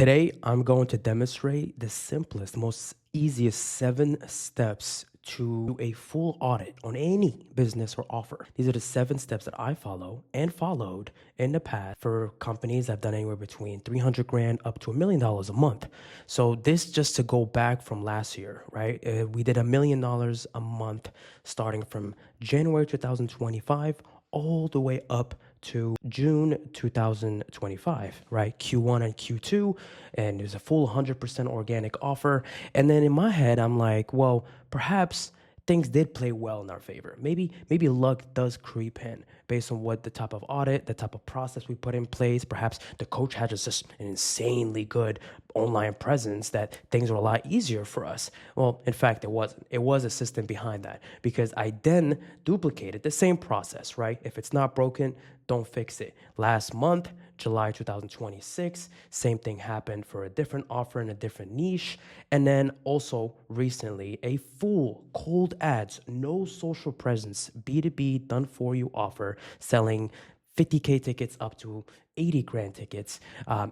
Today, I'm going to demonstrate the simplest, most easiest 7 steps to a full audit on any business or offer. These are the 7 steps that I follow and followed in the past for companies I've done anywhere between 300 grand up to $1 million a month. So this just to go back from last year, right? We did $1 million a month starting from January 2025 all the way up to June 2025, right? Q1 and Q2, and there's a full 100% organic offer. And then in my head, I'm like, well, perhaps things did play well in our favor. Maybe luck does creep in based on what the type of audit, the type of process we put in place. Perhaps the coach had just an insanely good online presence that things were a lot easier for us. Well, in fact, it wasn't. It was a system behind that because I then duplicated the same process, right? If it's not broken, don't fix it. Last month, July 2026, same thing happened for a different offer in a different niche. And then also recently, a full cold ads, no social presence, B2B done for you offer selling 50K tickets up to 80 grand tickets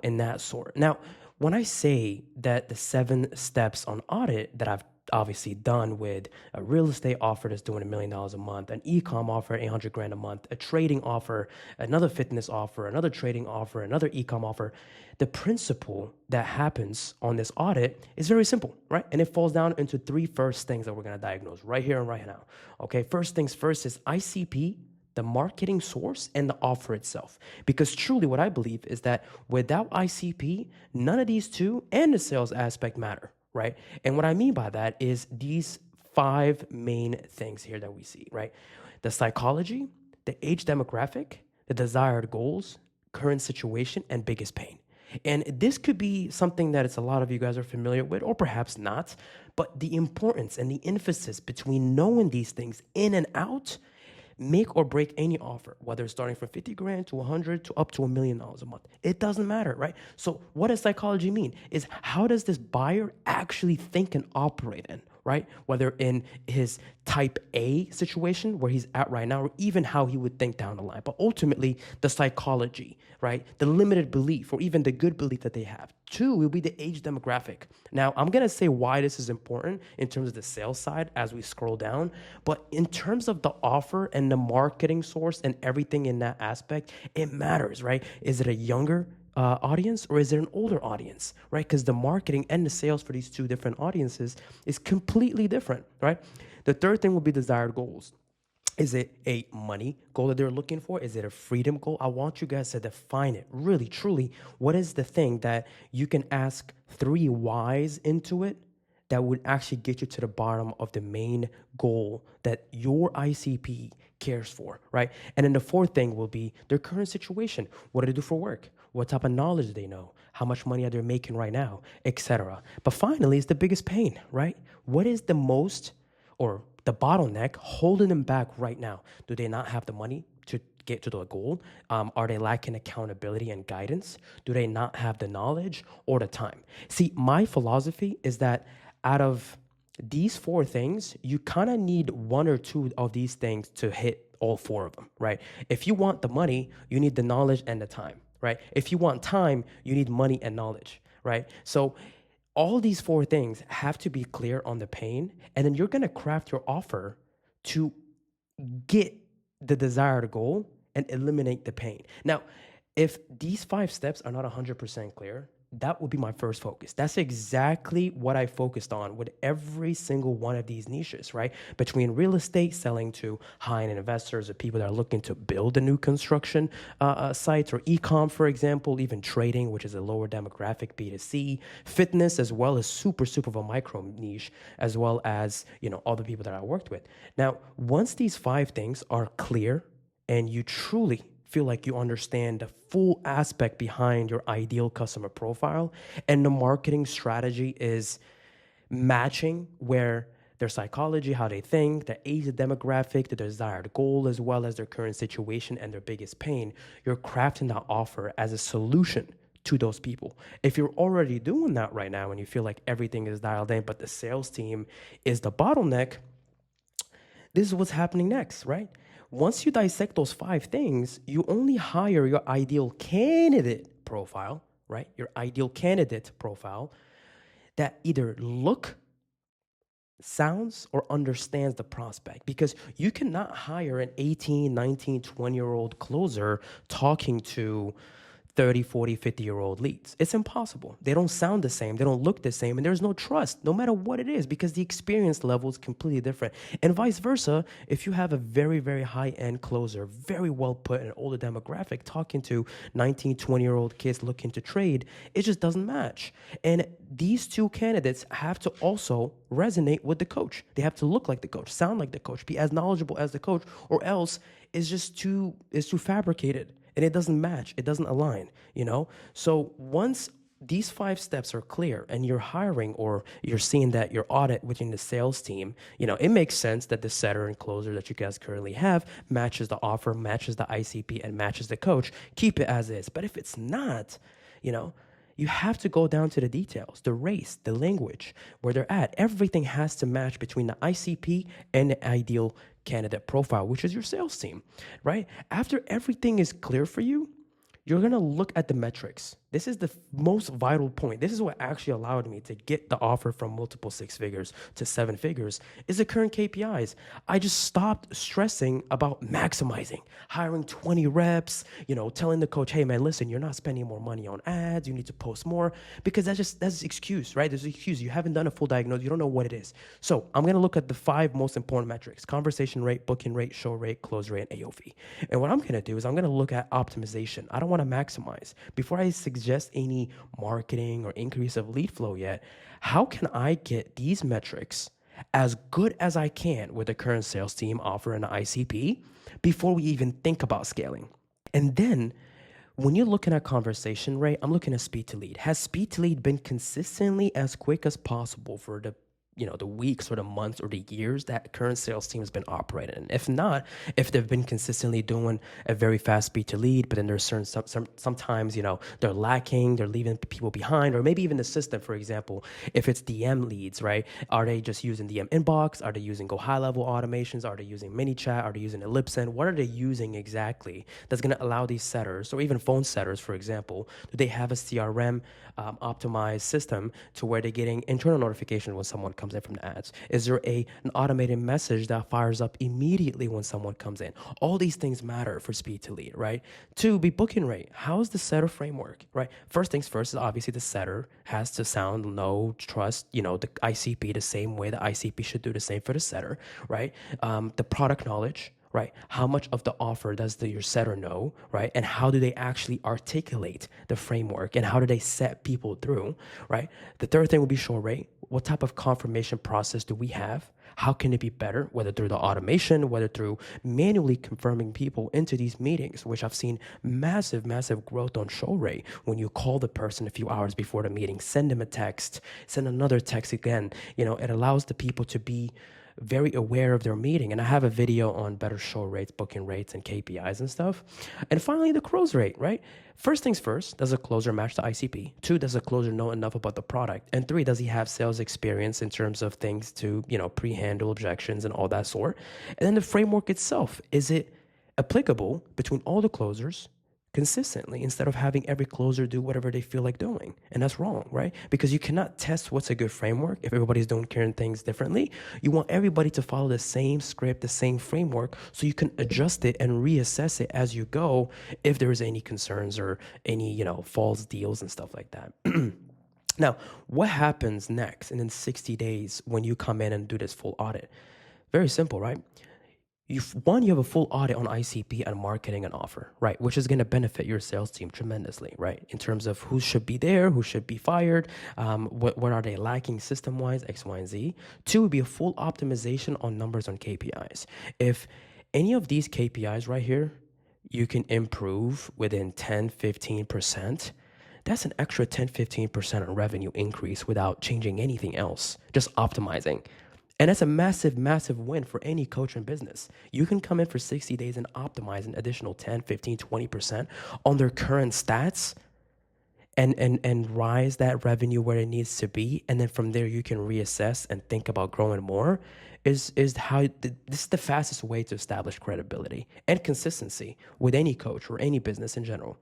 in that sort. Now, when I say that the 7 steps on audit that I've obviously done with a real estate offer that's doing $1 million a month, an e-com offer, 800 grand a month, a trading offer, another fitness offer, another trading offer, another e-com offer, the principle that happens on this audit is very simple, right? And it falls down into 3 first things that we're going to diagnose right here and right now. Okay, first things first is ICP, the marketing source, and the offer itself. Because truly what I believe is that without ICP, none of these two and the sales aspect matter, right? And what I mean by that is these 5 main things here that we see, right? The psychology, the age demographic, the desired goals, current situation, and biggest pain. And this could be something that it's a lot of you guys are familiar with, or perhaps not, but the importance and the emphasis between knowing these things in and out make or break any offer, whether it's starting from 50 grand to 100 to up to $1 million a month. It doesn't matter, right? So what does psychology mean? Is how does this buyer actually think and operate in, right? Whether in his type A situation where he's at right now, or even how he would think down the line. But ultimately, the psychology, right? The limited belief or even the good belief that they have. 2 will be the age demographic. Now, I'm going to say why this is important in terms of the sales side as we scroll down. But in terms of the offer and the marketing source and everything in that aspect, it matters, right? Is it a younger audience or is it an older audience, right? Because the marketing and the sales for these 2 different audiences is completely different, right? The third thing will be desired goals. Is it a money goal that they're looking for? Is it a freedom goal? I want you guys to define it really, truly. What is the thing that you can ask 3 whys into it that would actually get you to the bottom of the main goal that your ICP cares for, right? And then the 4th thing will be their current situation. What do they do for work? What type of knowledge do they know? How much money are they making right now, etc. But finally, it's the biggest pain, right? What is the most or the bottleneck holding them back right now? Do they not have the money to get to the goal? Are they lacking accountability and guidance? Do they not have the knowledge or the time? See, my philosophy is that out of these 4 things, you kind of need 1 or 2 of these things to hit all 4 of them, right? If you want the money, you need the knowledge and the time, right? If you want time, you need money and knowledge, right? So all these 4 things have to be clear on the pain, and then you're going to craft your offer to get the desired goal and eliminate the pain. Now, if these 5 steps are not 100% clear, that would be my first focus. That's exactly what I focused on with every single one of these niches, right? Between real estate, selling to high-end investors or people that are looking to build a new construction sites, or e-com, for example, even trading, which is a lower demographic B2C, fitness, as well as super of a micro niche, as well as, all the people that I worked with. Now, once these 5 things are clear and you truly feel like you understand the full aspect behind your ideal customer profile and the marketing strategy is matching where their psychology, how they think, the age, the demographic, the desired goal, as well as their current situation and their biggest pain, you're crafting that offer as a solution to those people. If you're already doing that right now and you feel like everything is dialed in, but the sales team is the bottleneck, this is what's happening next, right? Once you dissect those 5 things, you only hire your ideal candidate profile, right? Your ideal candidate profile that either look, sounds, or understands the prospect, because you cannot hire an 18, 19, 20-year-old closer talking to 30, 40, 50-year-old leads. It's impossible. They don't sound the same. They don't look the same. And there's no trust, no matter what it is, because the experience level is completely different. And vice versa, if you have a very, very high-end closer, very well put in an older demographic, talking to 19, 20-year-old kids looking to trade, it just doesn't match. And these two candidates have to also resonate with the coach. They have to look like the coach, sound like the coach, be as knowledgeable as the coach, or else it's too fabricated. And it doesn't match. It doesn't align, So once these 5 steps are clear and you're hiring, or you're seeing that your audit within the sales team, it makes sense that the setter and closer that you guys currently have matches the offer, matches the ICP, and matches the coach. Keep it as is. But if it's not, you have to go down to the details, the race, the language, where they're at. Everything has to match between the ICP and the ideal candidate profile, which is your sales team, right? After everything is clear for you, you're going to look at the metrics. This is the most vital point. This is what actually allowed me to get the offer from multiple 6 figures to 7 figures, is the current KPIs. I just stopped stressing about maximizing, hiring 20 reps, telling the coach, hey man, listen, you're not spending more money on ads. You need to post more, because that's an excuse, right? There's an excuse. You haven't done a full diagnosis. You don't know what it is. So I'm going to look at the 5 most important metrics: conversation rate, booking rate, show rate, close rate, and AOV. And what I'm going to do is I'm going to look at optimization. I don't want to maximize. Before I suggest any marketing or increase of lead flow yet, how can I get these metrics as good as I can with the current sales team, offer, and ICP before we even think about scaling? And then when you're looking at conversation rate, I'm looking at speed to lead. Has speed to lead been consistently as quick as possible for the weeks or the months or the years that current sales team has been operating? And if not, if they've been consistently doing a very fast speed to lead, but then there's sometimes, they're lacking, they're leaving people behind, or maybe even the system, for example, if it's DM leads, right? Are they just using DM inbox? Are they using go high level automations? Are they using mini chat? Are they using Ellipsend? What are they using exactly that's going to allow these setters, or even phone setters, for example, do they have a CRM optimized system to where they're getting internal notification when someone comes in from the ads? Is there an automated message that fires up immediately when someone comes in? All these things matter for speed to lead, right? 2, be booking rate. How's the setter framework, right? First things first is obviously the setter has to sound, know, trust, the ICP the same way the ICP should do the same for the setter, right? The product knowledge, right? How much of the offer does your setter know, right? And how do they actually articulate the framework, and how do they set people through, right? The third thing would be show rate. What type of confirmation process do we have? How can it be better, whether through the automation, whether through manually confirming people into these meetings, which I've seen massive, massive growth on show rate. When you call the person a few hours before the meeting, send them a text, send another text again, it allows the people to be very aware of their meeting. And I have a video on better show rates, booking rates, and KPIs and stuff. And finally, the close rate, right? First things first, does a closer match the ICP? 2, does a closer know enough about the product? And 3, does he have sales experience in terms of things to, pre-handle objections and all that sort? And then the framework itself, is it applicable between all the closers consistently, instead of having every closer do whatever they feel like doing? And that's wrong, right? Because you cannot test what's a good framework if everybody's doing certain things differently. You want everybody to follow the same script, the same framework, so you can adjust it and reassess it as you go if there is any concerns or any, false deals and stuff like that. Now, what happens next in 60 days when you come in and do this full audit? Very simple, right? You have a full audit on ICP and marketing and offer, right? Which is going to benefit your sales team tremendously, right? In terms of who should be there, who should be fired, what are they lacking system-wise, X, Y, and Z. 2 would be a full optimization on numbers on KPIs. If any of these KPIs right here, you can improve within 10, 15%, that's an extra 10, 15% on revenue increase without changing anything else, just optimizing. And that's a massive, massive win for any coach in business. You can come in for 60 days and optimize an additional 10, 15, 20% on their current stats and rise that revenue where it needs to be. And then from there, you can reassess and think about growing more. This is the fastest way to establish credibility and consistency with any coach or any business in general.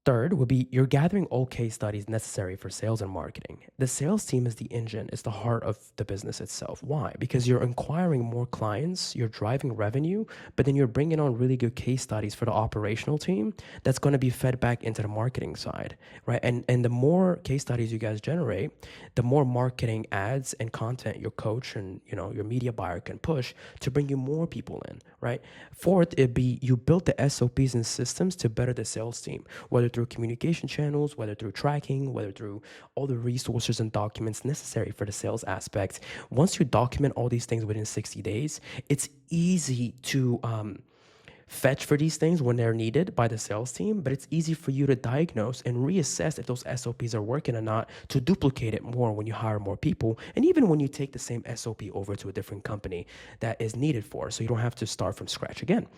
Third would be you're gathering all case studies necessary for sales and marketing. The sales team is the engine, it's the heart of the business itself. Why? Because you're acquiring more clients, you're driving revenue, but then you're bringing on really good case studies for the operational team that's going to be fed back into the marketing side, right? And the more case studies you guys generate, the more marketing ads and content your coach and your media buyer can push to bring you more people in, right? Fourth, it'd be you built the SOPs and systems to better the sales team, whether through communication channels, whether through tracking, whether through all the resources and documents necessary for the sales aspect. Once you document all these things within 60 days, it's easy to fetch for these things when they're needed by the sales team, but it's easy for you to diagnose and reassess if those SOPs are working or not to duplicate it more when you hire more people, and even when you take the same SOP over to a different company that is needed for, so you don't have to start from scratch again.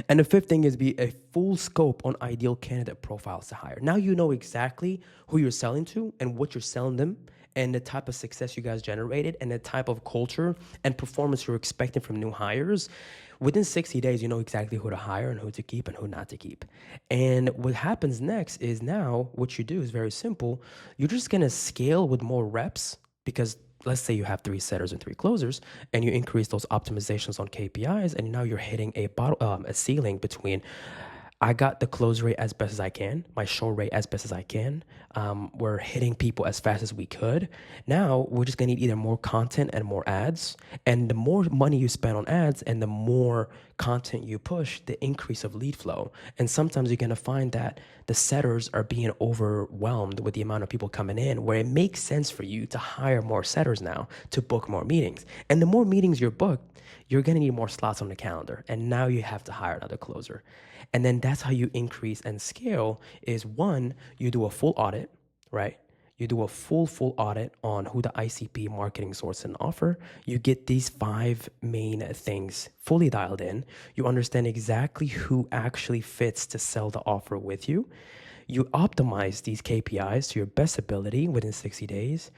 And the fifth thing is be a full scope on ideal candidate profiles to hire. Now you know exactly who you're selling to and what you're selling them and the type of success you guys generated and the type of culture and performance you're expecting from new hires. Within 60 days, you know exactly who to hire and who to keep and who not to keep. And what happens next is now what you do is very simple. You're just going to scale with more reps because let's say you have 3 setters and 3 closers and you increase those optimizations on KPIs and now you're hitting a ceiling between I got the close rate as best as I can, my show rate as best as I can. We're hitting people as fast as we could. Now we're just gonna need either more content and more ads. And the more money you spend on ads and the more content you push, the increase of lead flow. And sometimes you're gonna find that the setters are being overwhelmed with the amount of people coming in, where it makes sense for you to hire more setters now to book more meetings. And the more meetings you're booked, you're gonna need more slots on the calendar. And now you have to hire another closer. And then that's how you increase and scale is one, you do a full audit, right? You do a full audit on who the ICP marketing source and offer. You get these 5 main things fully dialed in. You understand exactly who actually fits to sell the offer with you. You optimize these KPIs to your best ability within 60 days.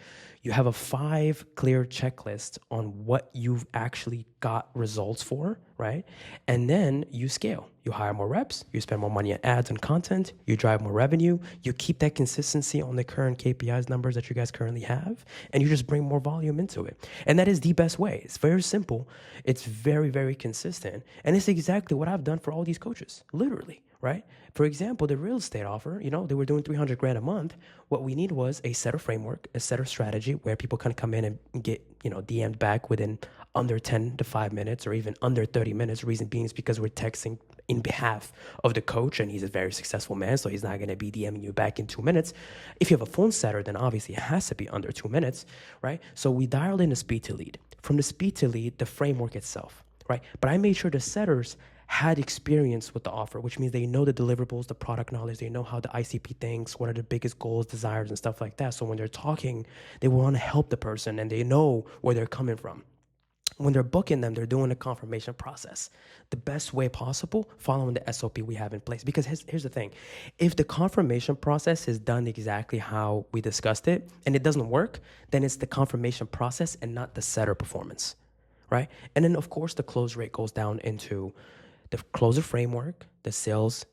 You have a 5 clear checklist on what you've actually got results for, right? And then you scale. You hire more reps, you spend more money on ads and content, you drive more revenue, you keep that consistency on the current KPIs numbers that you guys currently have, and you just bring more volume into it. And that is the best way. It's very simple. It's very, very consistent. And it's exactly what I've done for all these coaches, literally, right? For example, the real estate offer, they were doing 300 grand a month. What we need was a set of framework, a set of strategy where people can come in and get, DM'd back within under 10 to 5 minutes or even under 30 minutes. Reason being is because we're texting in behalf of the coach and he's a very successful man, so he's not going to be DMing you back in 2 minutes. If you have a phone setter, then obviously it has to be under 2 minutes, right? So we dialed in the speed to lead. From the speed to lead, the framework itself, right? But I made sure the setters had experience with the offer, which means they know the deliverables, the product knowledge, they know how the ICP thinks, what are the biggest goals, desires, and stuff like that. So when they're talking, they want to help the person and they know where they're coming from. When they're booking them, they're doing the confirmation process the best way possible, following the SOP we have in place. Because here's the thing. If the confirmation process is done exactly how we discussed it and it doesn't work, then it's the confirmation process and not the setter performance, right? And then, of course, the close rate goes down into the closer framework, the sales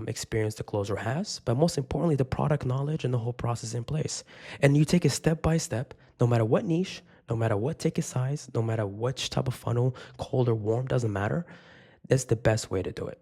experience the closer has, but most importantly, the product knowledge and the whole process in place. And you take it step by step, no matter what niche, no matter what ticket size, no matter which type of funnel, cold or warm, doesn't matter. That's the best way to do it.